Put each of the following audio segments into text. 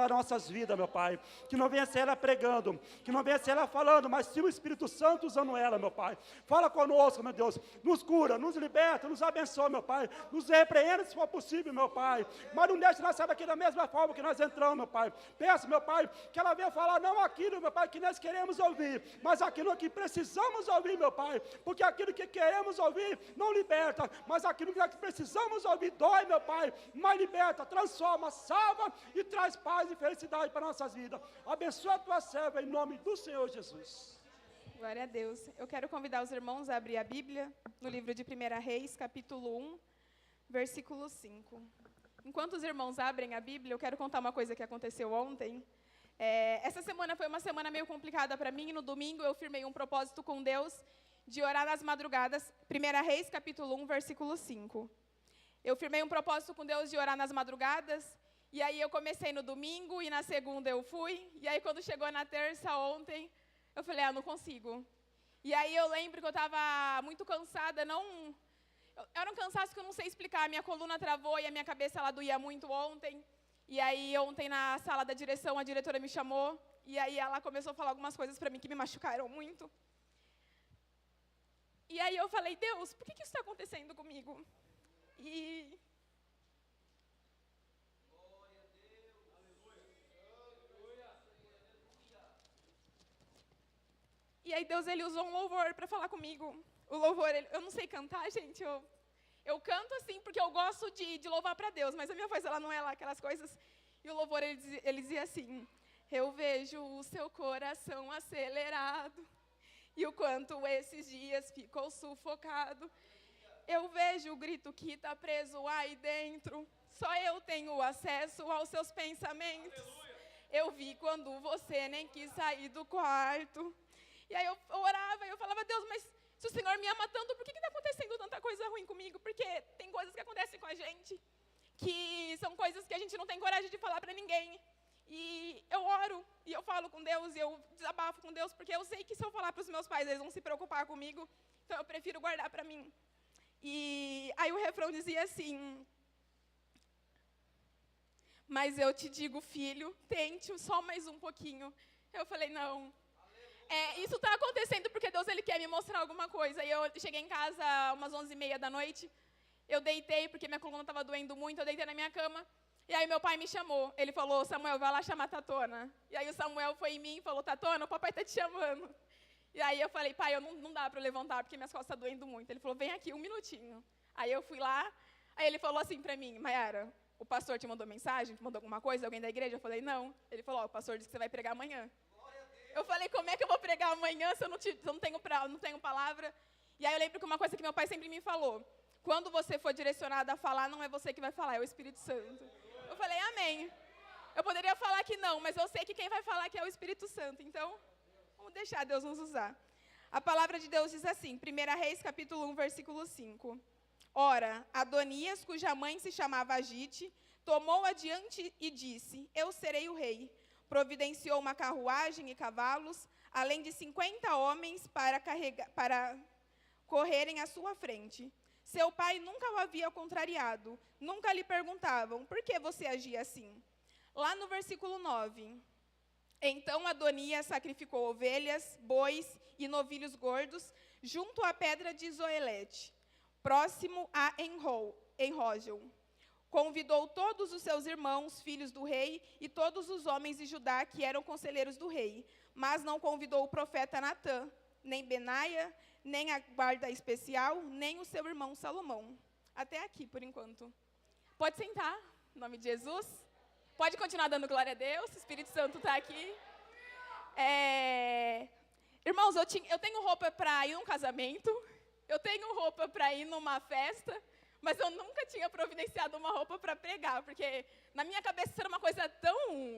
das nossas vidas, meu Pai. Que não venha ser ela pregando, que não venha ser ela falando, mas sim o Espírito Santo usando ela, meu Pai. Fala conosco, meu Deus. Nos cura, nos liberta, nos abençoa, meu Pai. Nos repreenda se for possível, meu Pai. Mas não deixe nós sair daqui da mesma forma que nós entramos, meu Pai. Peço, meu Pai, que ela venha falar não aquilo, meu Pai, que nós queremos ouvir, mas aquilo que precisamos ouvir, meu Pai. Porque aquilo que queremos ouvir não liberta, mas aquilo que nós precisamos ouvir dói, meu Pai, mas liberta, transforma, salva e traz paz e felicidade para nossas vidas. Abençoa a tua serva em nome do Senhor Jesus. Glória a Deus. Eu quero convidar os irmãos a abrir a Bíblia no livro de 1 Reis, capítulo 1, versículo 5. Enquanto os irmãos abrem a Bíblia, eu quero contar uma coisa que aconteceu ontem. Essa semana foi uma semana meio complicada para mim. No domingo eu firmei um propósito com Deus de orar nas madrugadas. 1 Reis, capítulo 1, versículo 5. Eu firmei um propósito com Deus de orar nas madrugadas. E aí eu comecei no domingo e na segunda eu fui. E aí quando chegou na terça ontem, eu falei, não consigo. E aí eu lembro que eu estava muito cansada, era um cansaço que eu não sei explicar. A minha coluna travou e a minha cabeça ela doía muito ontem. E aí ontem na sala da direção a diretora me chamou. E aí ela começou a falar algumas coisas para mim que me machucaram muito. E aí eu falei, Deus, por que isso está acontecendo comigo? E aí Deus, ele usou um louvor para falar comigo. O louvor, eu não sei cantar, gente. Eu canto assim porque eu gosto de louvar para Deus, mas a minha voz ela não é lá aquelas coisas. E o louvor, ele dizia assim, eu vejo o seu coração acelerado e o quanto esses dias ficou sufocado. Eu vejo o grito que está preso aí dentro, só eu tenho acesso aos seus pensamentos. Eu vi quando você nem quis sair do quarto. E aí eu orava e eu falava, Deus, mas se o Senhor me ama tanto, por que está acontecendo tanta coisa ruim comigo? Porque tem coisas que acontecem com a gente, que são coisas que a gente não tem coragem de falar para ninguém. E eu oro, e eu falo com Deus, e eu desabafo com Deus, porque eu sei que se eu falar para os meus pais, eles vão se preocupar comigo, então eu prefiro guardar para mim. E aí o refrão dizia assim, mas eu te digo, filho, tente só mais um pouquinho. Eu falei, não. Isso está acontecendo porque Deus ele quer me mostrar alguma coisa. E eu cheguei em casa umas 11h30 da noite. Eu deitei, porque minha coluna estava doendo muito. Eu deitei na minha cama. E aí meu pai me chamou. Ele falou, Samuel, vai lá chamar a Tatona. E aí o Samuel foi em mim e falou, Tatona, o papai está te chamando. E aí eu falei, pai, não dá para eu levantar, porque minhas costas estão doendo muito. Ele falou, vem aqui, um minutinho. Aí eu fui lá. Aí ele falou assim para mim, Mayara, o pastor te mandou mensagem? Te mandou alguma coisa? Alguém da igreja? Eu falei, não. Ele falou, o pastor disse que você vai pregar amanhã. Eu falei, como é que eu vou pregar amanhã se eu não tenho palavra? E aí eu lembro que uma coisa que meu pai sempre me falou, quando você for direcionado a falar, não é você que vai falar, é o Espírito Santo. Eu falei, amém. Eu poderia falar que não, mas eu sei que quem vai falar que é o Espírito Santo. Então, vamos deixar Deus nos usar. A palavra de Deus diz assim, 1 Reis, capítulo 1, versículo 5. Ora, Adonias, cuja mãe se chamava Agite, tomou adiante e disse, eu serei o rei. Providenciou uma carruagem e cavalos, além de 50 homens para correrem à sua frente. Seu pai nunca o havia contrariado, nunca lhe perguntavam, por que você agia assim? Lá no versículo 9, então Adonias sacrificou ovelhas, bois e novilhos gordos, junto à pedra de Zoelete, próximo a Enrogel. Convidou todos os seus irmãos, filhos do rei, e todos os homens de Judá que eram conselheiros do rei, mas não convidou o profeta Natã, nem Benaia, nem a guarda especial, nem o seu irmão Salomão. Até aqui, por enquanto. Pode sentar, em nome de Jesus. Pode continuar dando glória a Deus, o Espírito Santo está aqui. Irmãos, eu tenho roupa para ir num casamento, eu tenho roupa para ir numa festa, mas eu nunca tinha providenciado uma roupa para pregar, porque na minha cabeça isso era uma coisa tão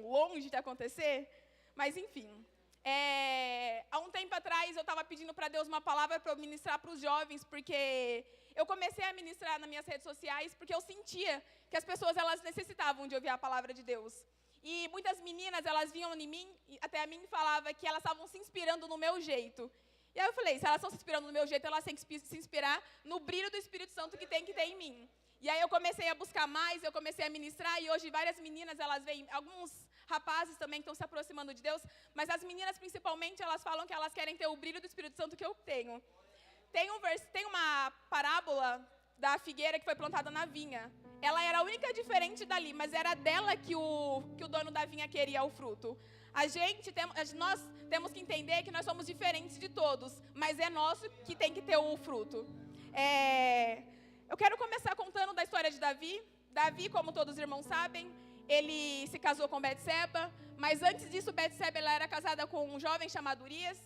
longe de acontecer. Mas, enfim, há um tempo atrás eu estava pedindo para Deus uma palavra para eu ministrar para os jovens, porque eu comecei a ministrar nas minhas redes sociais, porque eu sentia que as pessoas elas necessitavam de ouvir a palavra de Deus. E muitas meninas, elas vinham em mim, até a mim falavam que elas estavam se inspirando no meu jeito. E aí eu falei, se elas estão se inspirando no meu jeito, elas têm que se inspirar no brilho do Espírito Santo que tem em mim. E aí eu comecei a buscar mais, eu comecei a ministrar, e hoje várias meninas, elas vêm, rapazes também que estão se aproximando de Deus, mas as meninas principalmente, elas falam que elas querem ter o brilho do Espírito Santo que eu tenho. Tem uma parábola da figueira que foi plantada na vinha. Ela era a única diferente dali, mas era dela que o dono da vinha queria o fruto. Nós temos que entender que nós somos diferentes de todos, mas é nosso que tem que ter o fruto. Eu quero começar contando da história de Davi. Davi, como todos os irmãos sabem, ele se casou com Betseba, mas antes disso, Betseba ela era casada com um jovem chamado Urias.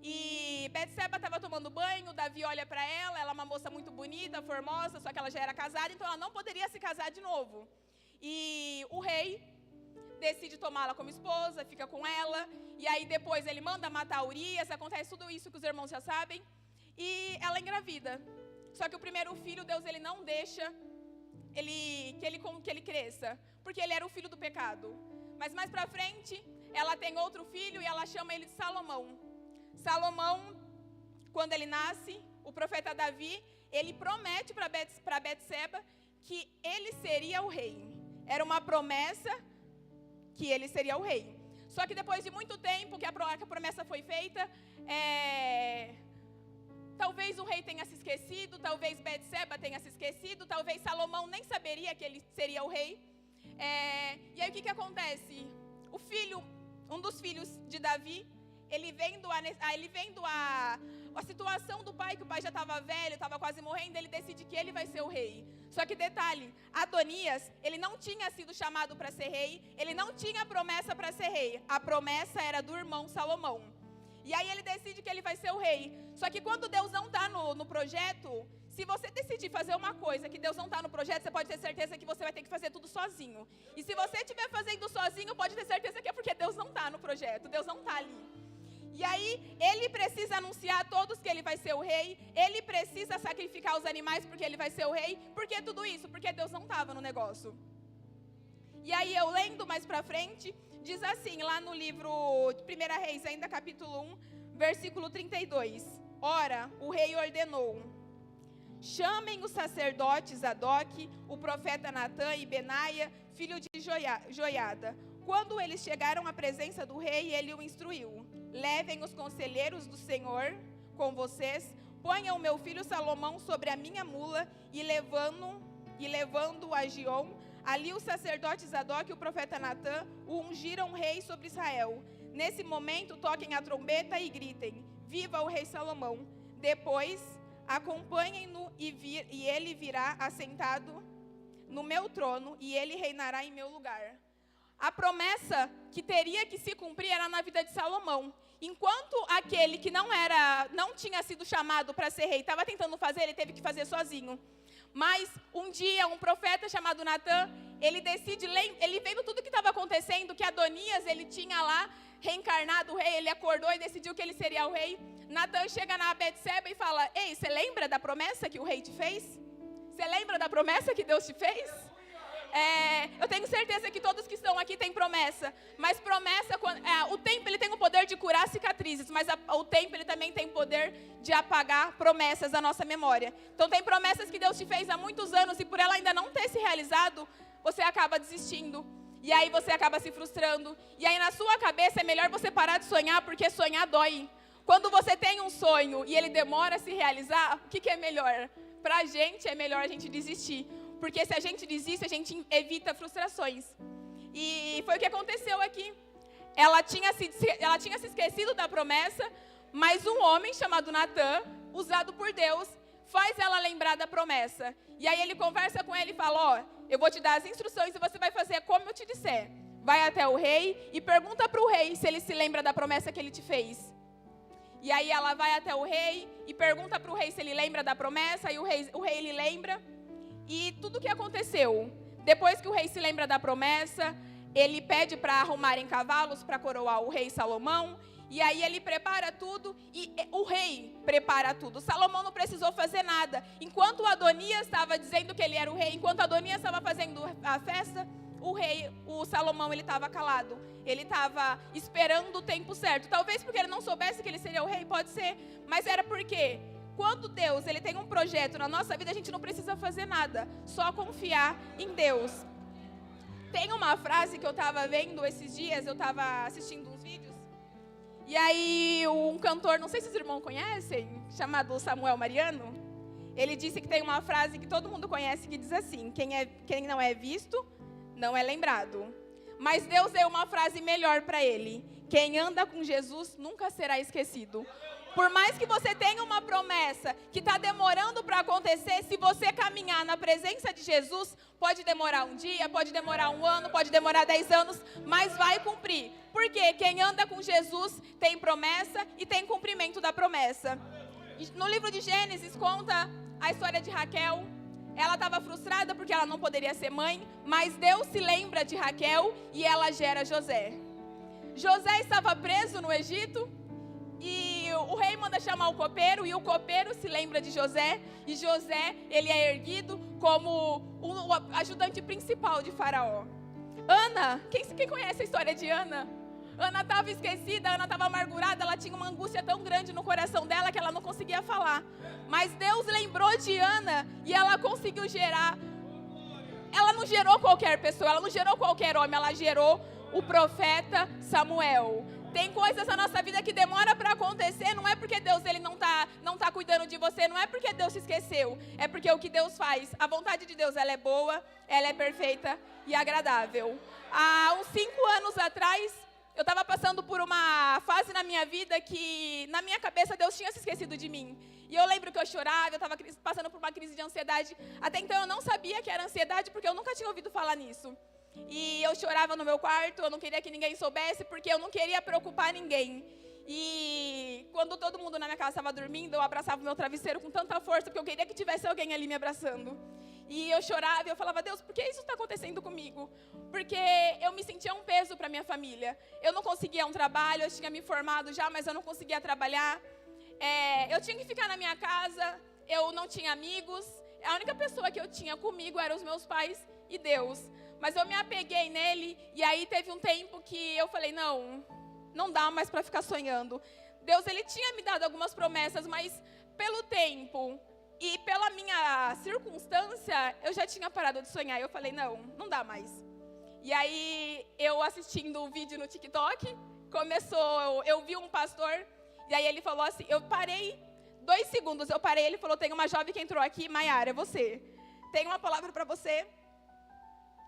E Betseba estava tomando banho, Davi olha para ela é uma moça muito bonita, formosa, só que ela já era casada, então ela não poderia se casar de novo. E o rei decide tomá-la como esposa, fica com ela, e aí depois ele manda matar Urias, acontece tudo isso que os irmãos já sabem, e ela engravida. Só que o primeiro filho, Deus ele não deixa que ele cresça, porque ele era o filho do pecado. Mas mais pra frente, ela tem outro filho e ela chama ele de Salomão. Salomão, quando ele nasce, o profeta Davi, ele promete para Betseba que ele seria o rei. Era uma promessa que ele seria o rei. Só que depois de muito tempo que a promessa foi feita, talvez o rei tenha se esquecido, talvez Betseba tenha se esquecido, talvez Salomão nem saberia que ele seria o rei. E aí o que acontece? Um dos filhos de Davi, ele vendo a situação do pai, que o pai já estava velho, estava quase morrendo, ele decide que ele vai ser o rei. Só que detalhe, Adonias, ele não tinha sido chamado para ser rei, ele não tinha promessa para ser rei, a promessa era do irmão Salomão. E aí ele decide que ele vai ser o rei. Só que quando Deus não está no projeto, se você decidir fazer uma coisa que Deus não está no projeto, você pode ter certeza que você vai ter que fazer tudo sozinho. E se você estiver fazendo sozinho, pode ter certeza que é porque Deus não está no projeto, Deus não está ali. E aí, ele precisa anunciar a todos que ele vai ser o rei, ele precisa sacrificar os animais porque ele vai ser o rei. Por que tudo isso? Porque Deus não estava no negócio. E aí, eu lendo mais pra frente, diz assim, lá no livro de 1 Reis, ainda capítulo 1, versículo 32. Ora, o rei ordenou: chamem os sacerdotes Zadok, o profeta Natã e Benaia, filho de Joiada. Quando eles chegaram à presença do rei, ele o instruiu: levem os conselheiros do Senhor com vocês, ponham o meu filho Salomão sobre a minha mula e levando-o a Giom. Ali os sacerdotes Zadok e o profeta Natã o ungiram rei sobre Israel. Nesse momento toquem a trombeta e gritem: viva o rei Salomão. Depois acompanhem-no e ele virá assentado no meu trono e ele reinará em meu lugar. A promessa que teria que se cumprir era na vida de Salomão. Enquanto aquele que não tinha sido chamado para ser rei estava tentando fazer, ele teve que fazer sozinho. Mas um dia um profeta chamado Natã, ele vendo tudo que estava acontecendo, que Adonias ele tinha lá reencarnado o rei, ele acordou e decidiu que ele seria o rei. Natã chega na Betseba e fala: ei, você lembra da promessa que o rei te fez? Você lembra da promessa que Deus te fez? Eu tenho certeza que todos que estão aqui têm promessa, mas promessa, o tempo ele tem o poder de curar cicatrizes, mas o tempo ele também tem o poder de apagar promessas da nossa memória. Então tem promessas que Deus te fez há muitos anos e por ela ainda não ter se realizado, você acaba desistindo, e aí você acaba se frustrando, e aí na sua cabeça é melhor você parar de sonhar, porque sonhar dói. Quando você tem um sonho e ele demora a se realizar, o que é melhor? Pra gente é melhor a gente desistir. Porque se a gente desiste, a gente evita frustrações. E foi o que aconteceu aqui. Ela tinha se esquecido da promessa, mas um homem chamado Natã, usado por Deus, faz ela lembrar da promessa. E aí ele conversa com ele e fala: eu vou te dar as instruções e você vai fazer como eu te disser. Vai até o rei e pergunta para o rei se ele se lembra da promessa que ele te fez. E aí ela vai até o rei e pergunta para o rei se ele lembra da promessa, e o rei ele lembra. E tudo o que aconteceu, depois que o rei se lembra da promessa, ele pede para arrumarem cavalos para coroar o rei Salomão, e aí ele prepara tudo, e o rei prepara tudo. Salomão não precisou fazer nada. Enquanto Adonias estava dizendo que ele era o rei, enquanto Adonias estava fazendo a festa, o Salomão, ele estava calado. Ele estava esperando o tempo certo. Talvez porque ele não soubesse que ele seria o rei, pode ser, mas era porque quando Deus ele tem um projeto na nossa vida, a gente não precisa fazer nada, só confiar em Deus. Tem uma frase que eu estava vendo esses dias, eu estava assistindo uns vídeos, e aí um cantor, não sei se os irmãos conhecem, chamado Samuel Mariano, ele disse que tem uma frase que todo mundo conhece que diz assim: quem não é visto, não é lembrado. Mas Deus deu uma frase melhor para ele: quem anda com Jesus nunca será esquecido. Por mais que você tenha uma promessa que está demorando para acontecer, se você caminhar na presença de Jesus, pode demorar um dia, pode demorar um ano, pode demorar 10 anos, mas vai cumprir. Porque quem anda com Jesus tem promessa e tem cumprimento da promessa. No livro de Gênesis conta a história de Raquel. Ela estava frustrada porque ela não poderia ser mãe, mas Deus se lembra de Raquel e ela gera José. José estava preso no Egito e o rei manda chamar o copeiro, e o copeiro se lembra de José, e José, ele é erguido como o ajudante principal de Faraó. Ana, quem conhece a história de Ana? Ana estava esquecida, Ana estava amargurada, ela tinha uma angústia tão grande no coração dela que ela não conseguia falar. Mas Deus lembrou de Ana e ela conseguiu gerar. Ela não gerou qualquer pessoa, ela não gerou qualquer homem, ela gerou o profeta Samuel. Tem coisas na nossa vida que demora para acontecer, não é porque Deus ele não tá cuidando de você, não é porque Deus se esqueceu, é porque o que Deus faz, a vontade de Deus, ela é boa, ela é perfeita e agradável. Há uns 5 anos atrás, eu estava passando por uma fase na minha vida que, na minha cabeça, Deus tinha se esquecido de mim. E eu lembro que eu chorava, eu estava passando por uma crise de ansiedade. Até então eu não sabia que era ansiedade, porque eu nunca tinha ouvido falar nisso. E eu chorava no meu quarto, eu não queria que ninguém soubesse, porque eu não queria preocupar ninguém. E quando todo mundo na minha casa estava dormindo, eu abraçava o meu travesseiro com tanta força, porque eu queria que tivesse alguém ali me abraçando. E eu chorava e eu falava: Deus, por que isso está acontecendo comigo? Porque eu me sentia um peso para minha família. Eu não conseguia um trabalho, eu tinha me formado já, mas eu não conseguia trabalhar. Eu tinha que ficar na minha casa, eu não tinha amigos. A única pessoa que eu tinha comigo eram os meus pais e Deus. Mas eu me apeguei nele, e aí teve um tempo que eu falei: não dá mais para ficar sonhando. Deus, ele tinha me dado algumas promessas, mas pelo tempo e pela minha circunstância, eu já tinha parado de sonhar. Eu falei: não dá mais. E aí, eu assistindo o vídeo no TikTok, eu vi um pastor, e aí ele falou assim, eu parei, 2 segundos, ele falou: tem uma jovem que entrou aqui, Maiara, é você. Tem uma palavra para você.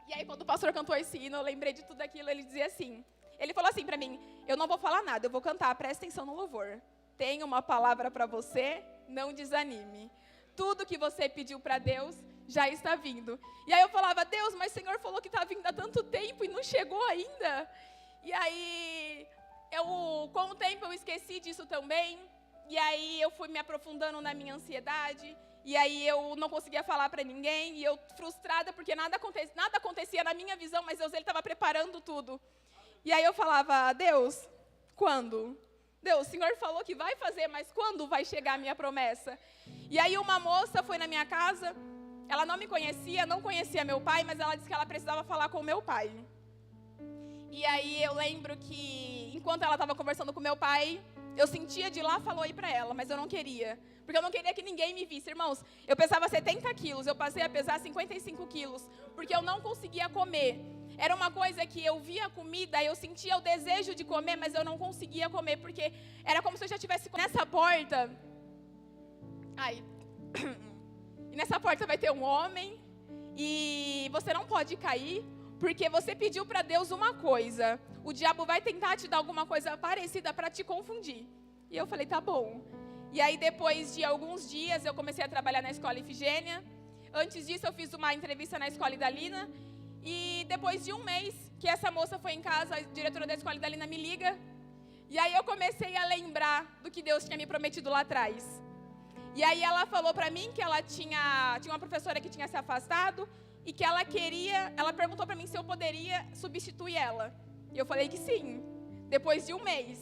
E aí, quando o pastor cantou esse hino, eu lembrei de tudo aquilo, ele dizia assim, ele falou assim para mim: eu não vou falar nada, eu vou cantar, presta atenção no louvor. Tem uma palavra para você, não desanime. Tudo que você pediu para Deus já está vindo. E aí eu falava: Deus, mas o Senhor falou que está vindo há tanto tempo e não chegou ainda. E aí, com o tempo eu esqueci disso também. E aí eu fui me aprofundando na minha ansiedade. E aí eu não conseguia falar para ninguém. E eu frustrada porque nada acontecia na minha visão, mas Deus, ele estava preparando tudo. E aí eu falava: Deus, quando? Deus, o Senhor falou que vai fazer, mas quando vai chegar a minha promessa? E aí uma moça foi na minha casa, ela não me conhecia, não conhecia meu pai, mas ela disse que ela precisava falar com o meu pai. E aí eu lembro que, enquanto ela estava conversando com meu pai, eu sentia de ir lá, falou aí para ela, mas eu não queria. Porque eu não queria que ninguém me visse. Irmãos, eu pesava 70 quilos, eu passei a pesar 55 quilos, porque eu não conseguia comer. Era uma coisa que eu via a comida, eu sentia o desejo de comer, mas eu não conseguia comer, porque era como se eu já estivesse nessa porta. E nessa porta vai ter um homem, e você não pode cair, porque você pediu para Deus uma coisa. O diabo vai tentar te dar alguma coisa parecida para te confundir. E eu falei: tá bom. E aí, depois de alguns dias, eu comecei a trabalhar na escola Ifigênia. Antes disso, eu fiz uma entrevista na escola Idalina. E depois de um mês que essa moça foi em casa, a diretora da escola Idalina me liga. E aí eu comecei a lembrar do que Deus tinha me prometido lá atrás. E aí ela falou pra mim que ela tinha uma professora que tinha se afastado e que ela perguntou pra mim se eu poderia substituir ela. E eu falei que sim, depois de um mês.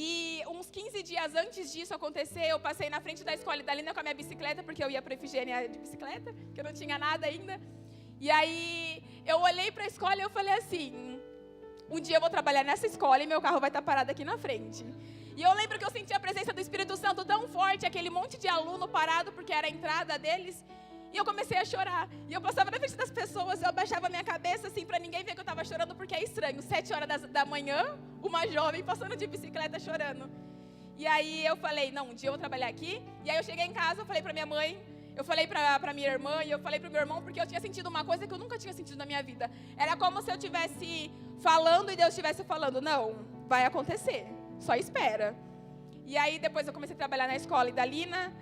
E uns 15 dias antes disso acontecer, eu passei na frente da escola Idalina com a minha bicicleta, porque eu ia para a Ifigênia de bicicleta, que eu não tinha nada ainda. E aí eu olhei para a escola e eu falei assim: um dia eu vou trabalhar nessa escola e meu carro vai estar parado aqui na frente. E eu lembro que eu senti a presença do Espírito Santo tão forte, aquele monte de aluno parado, porque era a entrada deles. E eu comecei a chorar. E eu passava na frente das pessoas, eu abaixava a minha cabeça, assim, para ninguém ver que eu estava chorando, porque é estranho. 7 horas da manhã, uma jovem passando de bicicleta chorando. E aí eu falei, não, um dia eu vou trabalhar aqui. E aí eu cheguei em casa, eu falei para minha mãe, eu falei para minha irmã e eu falei para o meu irmão, porque eu tinha sentido uma coisa que eu nunca tinha sentido na minha vida. Era como se eu estivesse falando e Deus estivesse falando, não, vai acontecer, só espera. E aí depois eu comecei a trabalhar na escola Idalina.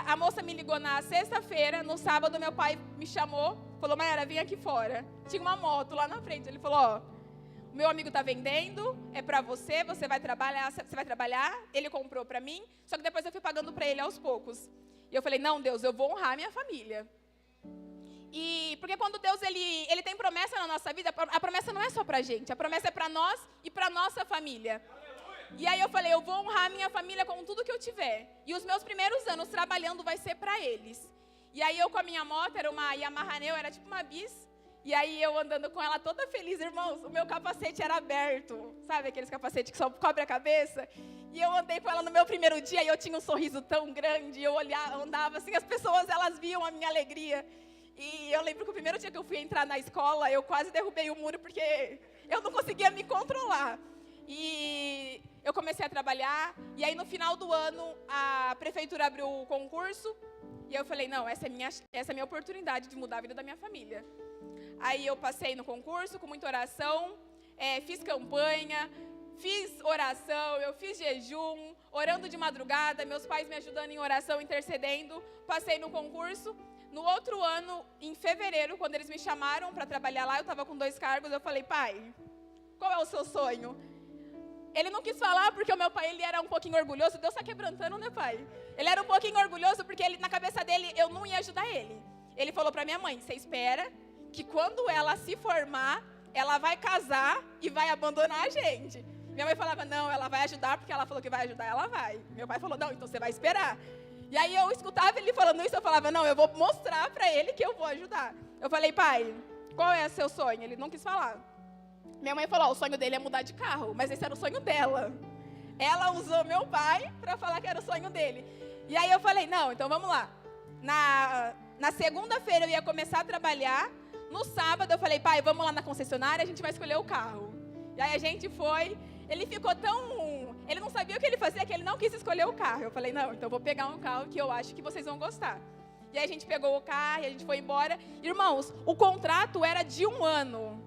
A moça me ligou na sexta-feira, no sábado meu pai me chamou, falou, Mayara, vem aqui fora. Tinha uma moto lá na frente, ele falou, ó, o meu amigo está vendendo, é para você, você vai trabalhar, ele comprou para mim, só que depois eu fui pagando para ele aos poucos. E eu falei, não, Deus, eu vou honrar minha família. E porque quando Deus ele tem promessa na nossa vida, a promessa não é só para a gente, a promessa é para nós e para nossa família. E aí eu falei, eu vou honrar minha família com tudo que eu tiver. E os meus primeiros anos trabalhando vai ser para eles. E aí eu com a minha moto, era uma Yamaha Neo, era tipo uma bis. E aí eu andando com ela toda feliz, irmãos, o meu capacete era aberto. Sabe aqueles capacetes que só cobre a cabeça? E eu andei com ela no meu primeiro dia e eu tinha um sorriso tão grande. Eu andava assim, as pessoas, elas viam a minha alegria. E eu lembro que o primeiro dia que eu fui entrar na escola, eu quase derrubei o muro porque eu não conseguia me controlar. E eu comecei a trabalhar, e aí no final do ano, a prefeitura abriu o concurso, e eu falei, não, essa é a minha oportunidade de mudar a vida da minha família. Aí eu passei no concurso com muita oração, fiz campanha, fiz oração, eu fiz jejum, orando de madrugada, meus pais me ajudando em oração, intercedendo, passei no concurso. No outro ano, em fevereiro, quando eles me chamaram para trabalhar lá, eu estava com 2 cargos, eu falei, pai, qual é o seu sonho? Ele não quis falar porque o meu pai ele era um pouquinho orgulhoso. Deus está quebrantando, né, pai? Ele era um pouquinho orgulhoso porque na cabeça dele eu não ia ajudar ele. Ele falou para minha mãe, você espera que quando ela se formar, ela vai casar e vai abandonar a gente. Minha mãe falava, não, ela vai ajudar porque ela falou que vai ajudar, ela vai. Meu pai falou, não, então você vai esperar. E aí eu escutava ele falando isso, eu falava, não, eu vou mostrar para ele que eu vou ajudar. Eu falei, pai, qual é o seu sonho? Ele não quis falar. Minha mãe falou, o sonho dele é mudar de carro, mas esse era o sonho dela. Ela usou meu pai para falar que era o sonho dele. E aí eu falei, não, então vamos lá. Na segunda-feira eu ia começar a trabalhar. No sábado eu falei, pai, vamos lá na concessionária, a gente vai escolher o carro. E aí a gente foi, ele ficou tão... Ele não sabia o que ele fazia, que ele não quis escolher o carro. Eu falei, não, então eu vou pegar um carro que eu acho que vocês vão gostar. E aí a gente pegou o carro e a gente foi embora. Irmãos, o contrato era de 1 ano.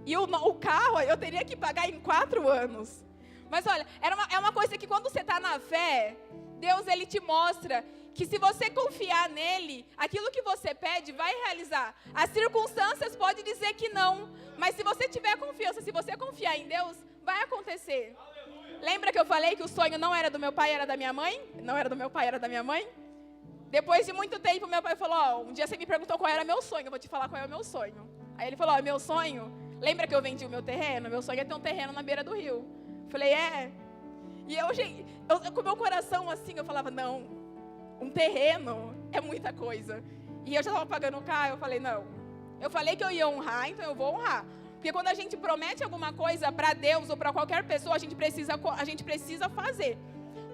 E o carro eu teria que pagar em 4 anos. Mas olha, é uma coisa que quando você está na fé, Deus ele te mostra que se você confiar nele, aquilo que você pede vai realizar. As circunstâncias podem dizer que não, mas se você tiver confiança, se você confiar em Deus, vai acontecer. Aleluia. Lembra que eu falei que o sonho não era do meu pai, era da minha mãe? Não era do meu pai, era da minha mãe? Depois de muito tempo, meu pai falou, um dia você me perguntou qual era meu sonho, eu vou te falar qual é o meu sonho. Aí ele falou, meu sonho... Lembra que eu vendi o meu terreno? Meu sonho é ter um terreno na beira do rio. Falei, E eu com o meu coração assim, eu falava, não, um terreno é muita coisa. E eu já estava pagando o carro, eu falei, não. Eu falei que eu ia honrar, então eu vou honrar. Porque quando a gente promete alguma coisa para Deus ou para qualquer pessoa, a gente precisa fazer.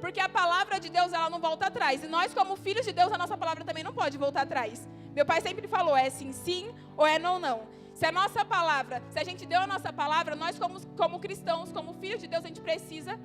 Porque a palavra de Deus, ela não volta atrás. E nós, como filhos de Deus, a nossa palavra também não pode voltar atrás. Meu pai sempre falou, é sim, sim, ou é não, não. Se a nossa palavra, se a gente deu a nossa palavra, nós como cristãos, como filhos de Deus, a gente precisa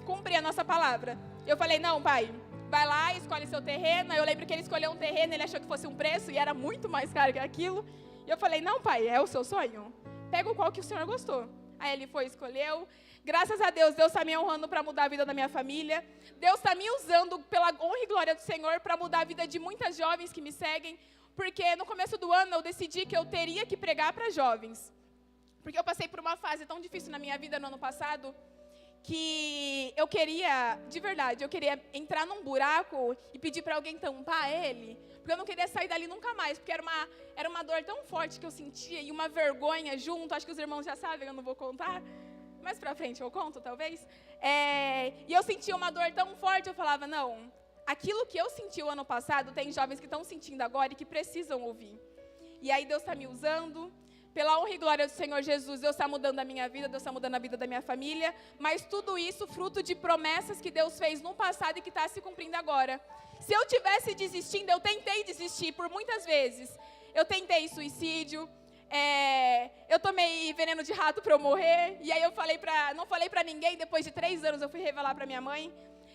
cumprir a nossa palavra. Eu falei, não, pai, vai lá, escolhe seu terreno. Eu lembro que ele escolheu um terreno, ele achou que fosse um preço e era muito mais caro que aquilo. E eu falei, não, pai, é o seu sonho? Pega o qual que o senhor gostou. Aí ele foi, escolheu. Graças a Deus, Deus está me honrando para mudar a vida da minha família. Deus está me usando pela honra e glória do Senhor para mudar a vida de muitas jovens que me seguem. Porque no começo do ano eu decidi que eu teria que pregar para jovens. Porque eu passei por uma fase tão difícil na minha vida no ano passado, que eu queria, de verdade, eu queria entrar num buraco e pedir para alguém tampar ele. Porque eu não queria sair dali nunca mais, porque era uma dor tão forte que eu sentia e uma vergonha junto. Acho que os irmãos já sabem, eu não vou contar. Mais pra frente eu conto, talvez. E eu sentia uma dor tão forte, eu falava, não... Aquilo que eu senti o ano passado, tem jovens que estão sentindo agora e que precisam ouvir. E aí Deus está me usando. Pela honra e glória do Senhor Jesus, Deus está mudando a minha vida, Deus está mudando a vida da minha família, mas tudo isso fruto de promessas que Deus fez no passado e que está se cumprindo agora. Se eu tivesse desistindo, eu tentei desistir por muitas vezes. Eu tentei suicídio, eu tomei veneno de rato para eu morrer, e aí eu não falei para ninguém, depois de 3 anos eu fui revelar para minha mãe.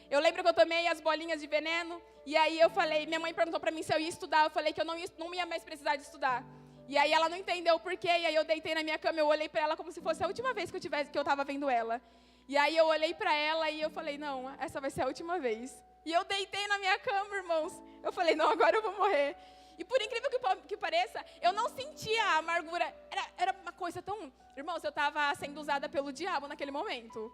Eu lembro que eu tomei as bolinhas de veneno, e aí eu falei, minha mãe perguntou para mim se eu ia estudar, eu falei que eu não ia mais precisar de estudar. E aí ela não entendeu o porquê, e aí eu deitei na minha cama, eu olhei para ela como se fosse a última vez que eu estava vendo ela. E aí eu olhei para ela e eu falei, não, essa vai ser a última vez. E eu deitei na minha cama, irmãos. Eu falei, não, agora eu vou morrer. E por incrível que pareça, eu não sentia a amargura. Era uma coisa tão... Irmãos, eu estava sendo usada pelo diabo naquele momento.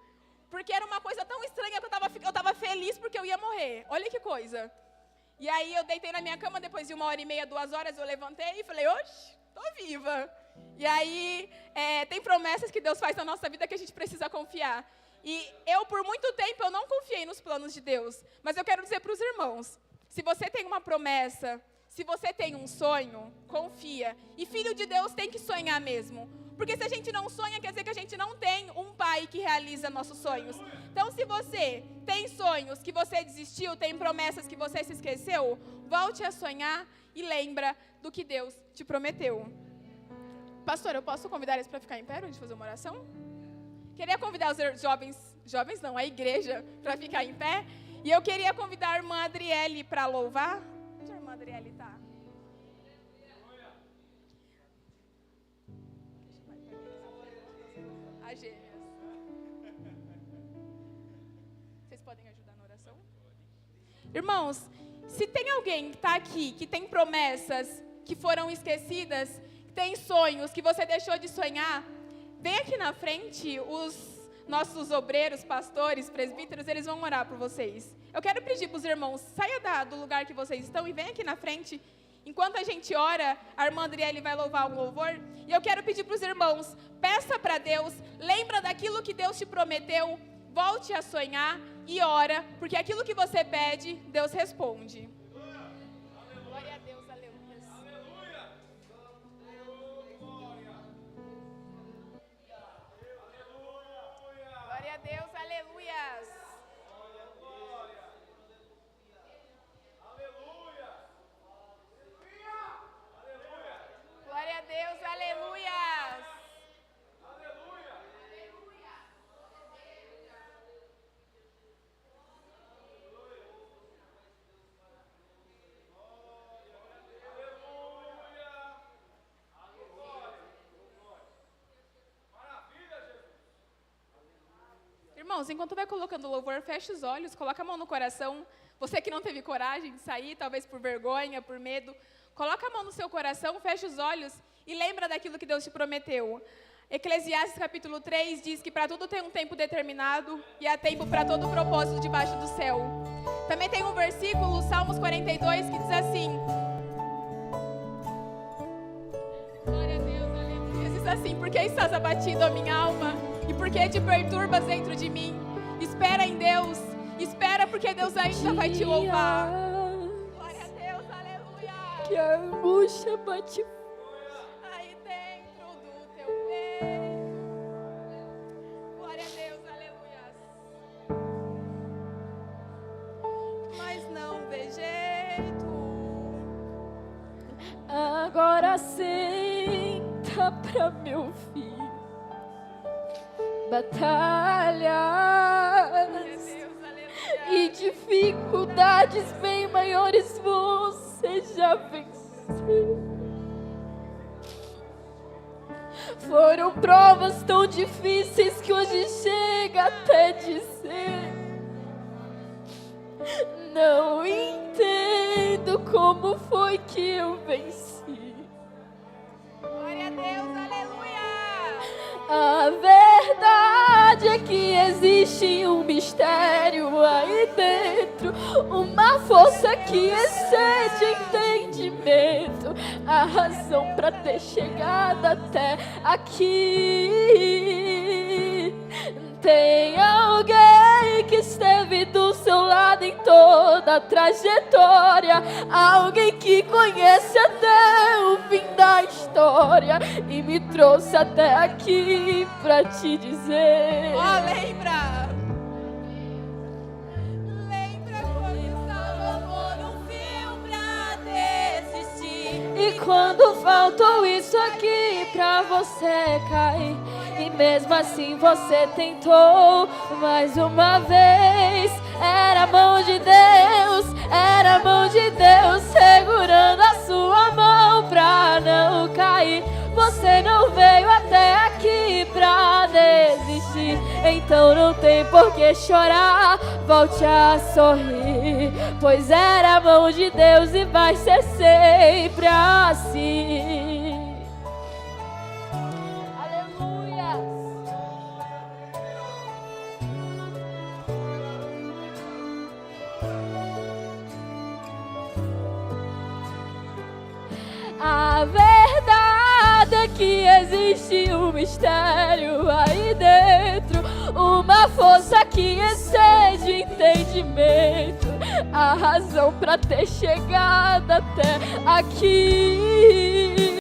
Porque era uma coisa tão estranha que eu estava feliz porque eu ia morrer. Olha que coisa. E aí eu deitei na minha cama, depois de 1h30, 2 horas, eu levantei e falei, oxe, estou viva. E aí, tem promessas que Deus faz na nossa vida que a gente precisa confiar. E eu, por muito tempo, eu não confiei nos planos de Deus. Mas eu quero dizer para os irmãos, se você tem uma promessa, se você tem um sonho, confia. E filho de Deus tem que sonhar mesmo. Porque se a gente não sonha, quer dizer que a gente não tem um pai que realiza nossos sonhos. Então, se você tem sonhos que você desistiu, tem promessas que você se esqueceu, volte a sonhar e lembra do que Deus te prometeu. Pastor, eu posso convidar eles para ficar em pé antes de fazer uma oração? Queria convidar os jovens não, a igreja, para ficar em pé. E eu queria convidar a irmã Adriele para louvar. Onde a irmã Adriele está? As gêmeas. Vocês podem ajudar na oração? Irmãos, se tem alguém que está aqui, que tem promessas que foram esquecidas, que tem sonhos que você deixou de sonhar, vem aqui na frente, os nossos obreiros, pastores, presbíteros, eles vão orar por vocês. Eu quero pedir para os irmãos, saia do lugar que vocês estão e vem aqui na frente. Enquanto a gente ora, a irmã Adriele vai louvar um louvor. E eu quero pedir para os irmãos, peça para Deus, lembra daquilo que Deus te prometeu, volte a sonhar e ora, porque aquilo que você pede, Deus responde. Glória a Deus, aleluia. Glória a Deus, aleluias. Glória a Deus, aleluias. Irmãos, enquanto vai colocando o louvor, feche os olhos, coloca a mão no coração. Você que não teve coragem de sair, talvez por vergonha, por medo, coloca a mão no seu coração, feche os olhos e lembra daquilo que Deus te prometeu. Eclesiastes capítulo 3 diz que para tudo tem um tempo determinado e há tempo para todo propósito debaixo do céu. Também tem um versículo, Salmos 42, que diz assim: glória a Deus, aleluia. Diz assim: por que estás abatido, a minha alma? E por que te perturbas dentro de mim? Espera em Deus, espera porque Deus ainda vai te louvar. Glória a Deus, aleluia. Que a angústia bate aí dentro do teu peito. Glória a Deus, aleluia. Mas não vê jeito. agora senta pra me ouvir. Batalhas e dificuldades bem maiores você já venceu. Foram provas tão difíceis que hoje chega até dizer: não entendo como foi que eu venci. Glória a Deus, aleluia. A verdade é que existe um mistério aí dentro, uma força que excede entendimento, a razão para ter chegado até aqui. Tem alguém que esteve do seu lado em toda a trajetória, alguém que conhece até o fim da história e me trouxe até aqui pra te dizer. Lembra? Lembra quando estava por um fio pra desistir? E quando faltou isso aqui pra você cair, e mesmo assim você tentou mais uma vez. Era a mão de Deus, era a mão de Deus segurando a sua mão pra não cair. Você não veio até aqui pra desistir, então não tem por que chorar, volte a sorrir, pois era a mão de Deus e vai ser sempre assim. Aleluia. A verdade é que existe um mistério aí dentro, uma força que excede entendimento, a razão pra ter chegado até aqui.